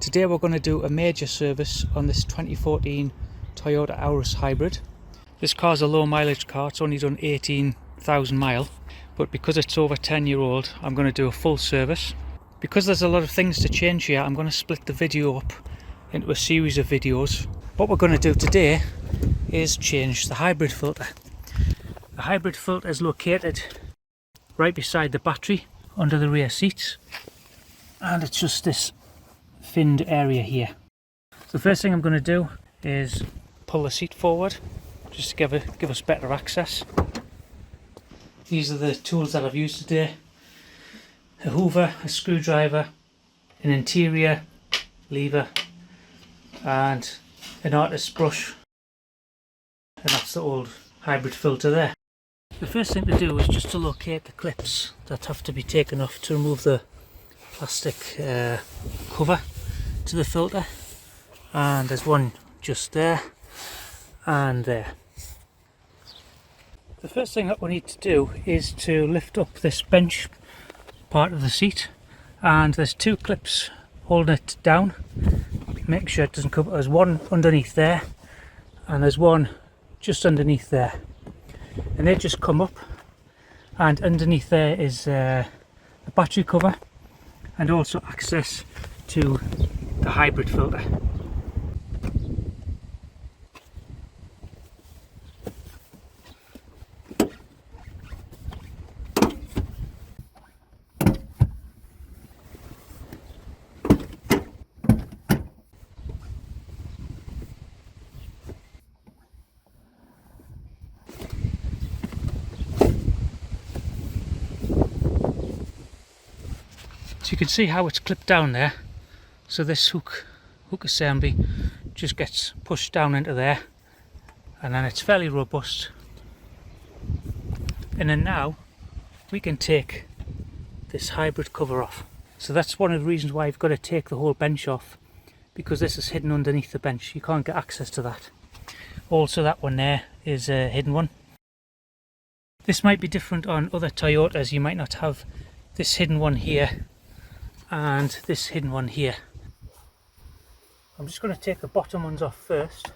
Today we're going to do a major service on this 2014 Toyota Auris Hybrid. This car's a low mileage car, it's only done 18,000 miles, but because it's over 10-year-old I'm going to do a full service. Because there's a lot of things to change here, I'm going to split the video up into a series of videos. What we're going to do today is change the hybrid filter. The hybrid filter is located right beside the battery under the rear seats, and it's just this finned area here. So the first thing I'm going to do is pull the seat forward just to give us better access. These are the tools that I've used today: a hoover, a screwdriver, an interior lever and an artist's brush, and that's the old hybrid filter there. The first thing to do is just to locate the clips that have to be taken off to remove the plastic cover to the filter, and there's one just there and there. The first thing that we need to do is to lift up this bench part of the seat, and there's two clips holding it down. Make sure it doesn't come. There's one underneath there and there's one just underneath there, and they just come up, and underneath there is the battery cover and also access to the hybrid filter. So you can see how it's clipped down there. So this hook assembly just gets pushed down into there, and then it's fairly robust. And then now we can take this hybrid cover off. So that's one of the reasons why you've got to take the whole bench off, because this is hidden underneath the bench. You can't get access to that. Also, that one there is a hidden one. This might be different on other Toyotas. You might not have this hidden one here and this hidden one here. I'm just going to take the bottom ones off first.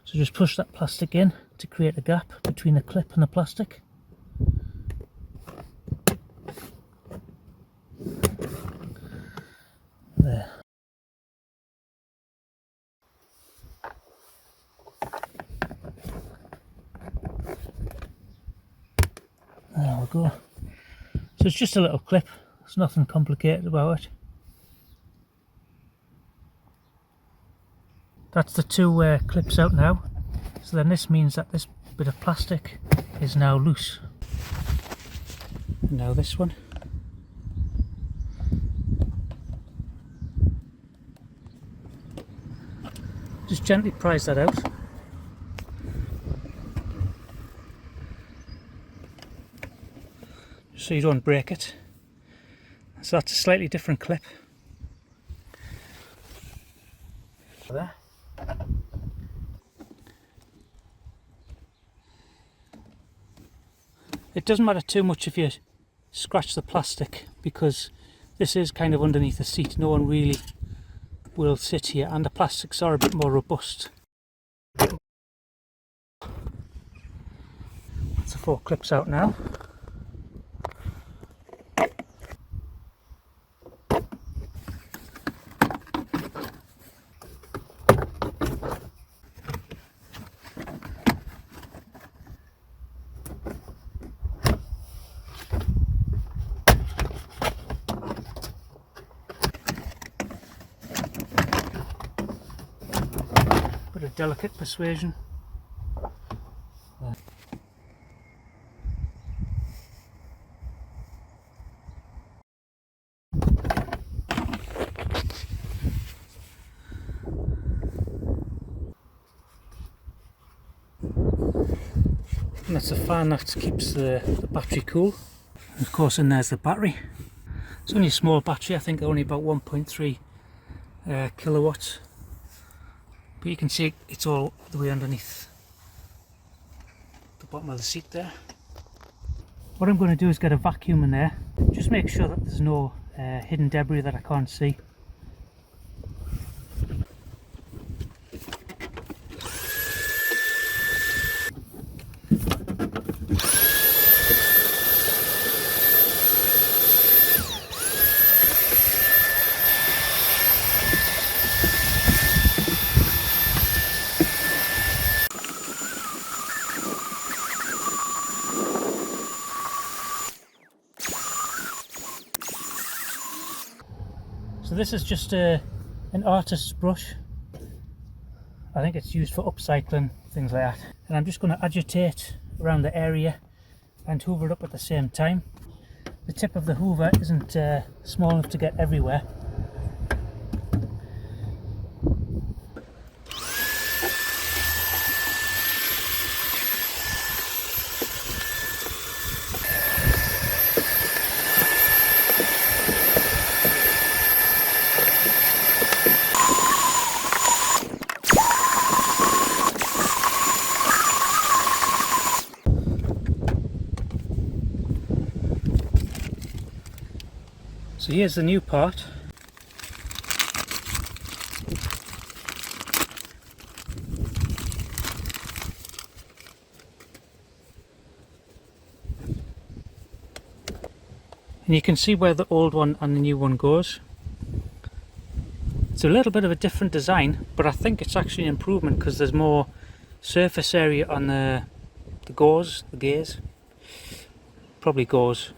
So just push that plastic in to create a gap between the clip and the plastic. There. There we go. So it's just a little clip, there's nothing complicated about it. That's the two clips out now. So then this means that this bit of plastic is now loose. And now this one. Just gently prise that out. So you don't break it. So that's a slightly different clip. There. It doesn't matter too much if you scratch the plastic, because this is kind of underneath the seat. No one really will sit here, and the plastics are a bit more robust. That's the four clips out now. Bit of delicate persuasion. And that's a fan that keeps the battery cool. And of course, and there's the battery. It's only a small battery, I think only about 1.3 kilowatts. But you can see it's all the way underneath the bottom of the seat there. What I'm going to do is get a vacuum in there, just make sure that there's no hidden debris that I can't see. So this is just an artist's brush. I think it's used for upcycling, things like that. And I'm just going to agitate around the area and hoover it up at the same time. The tip of the hoover isn't small enough to get everywhere. So here's the new part. And you can see where the old one and the new one goes. It's a little bit of a different design, but I think it's actually an improvement because there's more surface area on the gears, probably gauze.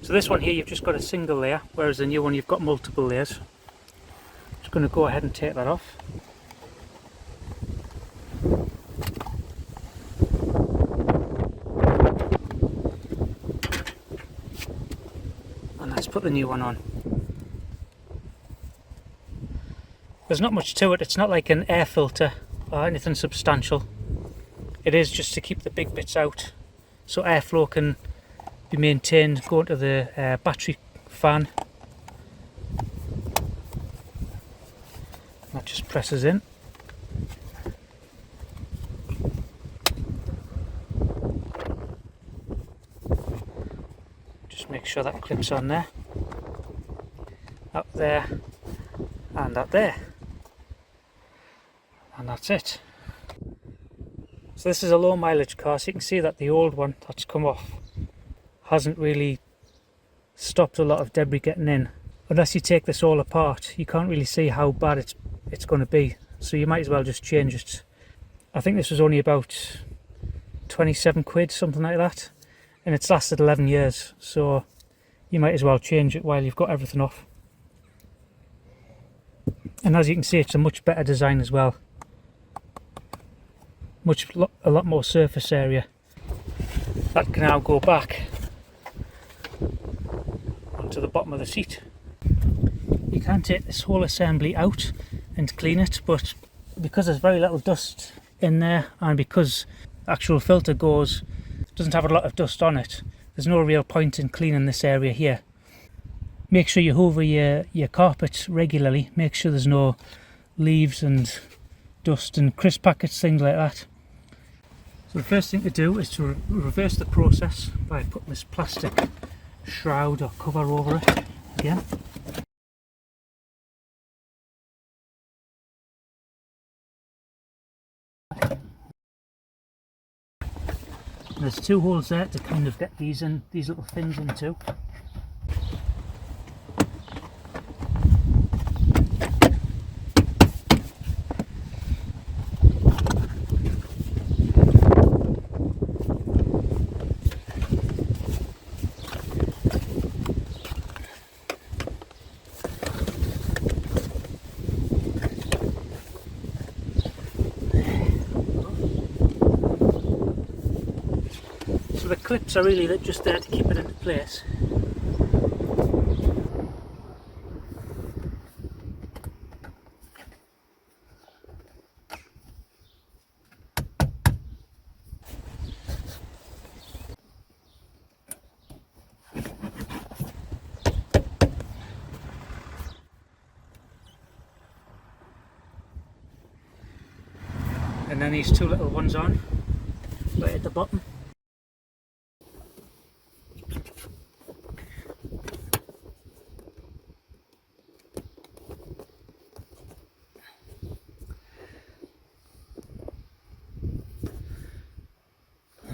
So this one here you've just got a single layer, whereas the new one you've got multiple layers. Just going to go ahead and take that off. And let's put the new one on. There's not much to it, it's not like an air filter or anything substantial. It is just to keep the big bits out so airflow can be maintained going to the battery fan. That just presses in. Just make sure that clips on there, up there, and up there, and that's it. So this is a low mileage car, so you can see that the old one that's come off hasn't really stopped a lot of debris getting in. Unless you take this all apart, you can't really see how bad it's going to be, so you might as well just change it. I think this was only about 27 quid, something like that, and it's lasted 11 years, so you might as well change it while you've got everything off. And as you can see, it's a much better design as well, a lot more surface area. That can now go back onto the bottom of the seat. You can take this whole assembly out and clean it, but because there's very little dust in there and because the actual filter doesn't have a lot of dust on it, there's no real point in cleaning this area here. Make sure you hoover your carpet regularly, make sure there's no leaves and dust and crisp packets, things like that. So the first thing to do is to reverse the process by putting this plastic shroud or cover over it again. There's two holes there to kind of get these little fins into. So the clips are really just there to keep it into place. And then these two little ones on right at the bottom.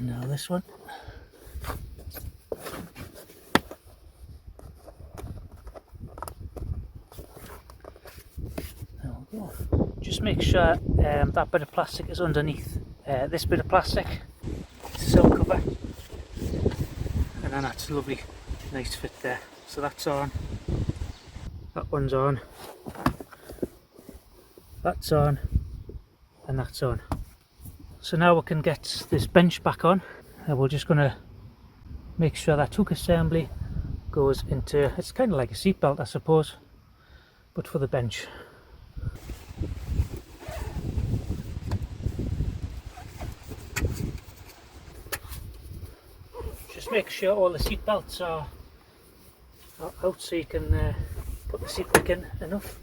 Now this one. There we go. Just make sure that bit of plastic is underneath this bit of plastic, sill cover, and then that's a lovely nice fit there. So that's on, that one's on, that's on, and that's on. So now we can get this bench back on, and we're just going to make sure that hook assembly goes into, it's kind of like a seat belt I suppose, but for the bench. Just make sure all the seat belts are out so you can put the seat back in enough.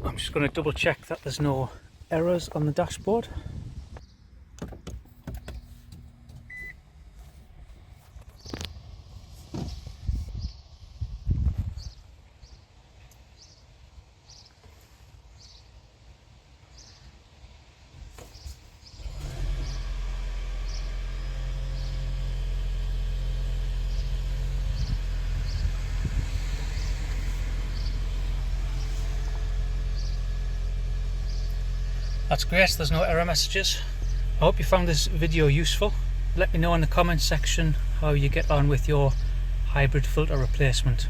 I'm just going to double check that there's no errors on the dashboard. That's great, there's no error messages. I hope you found this video useful. Let me know in the comments section how you get on with your hybrid filter replacement.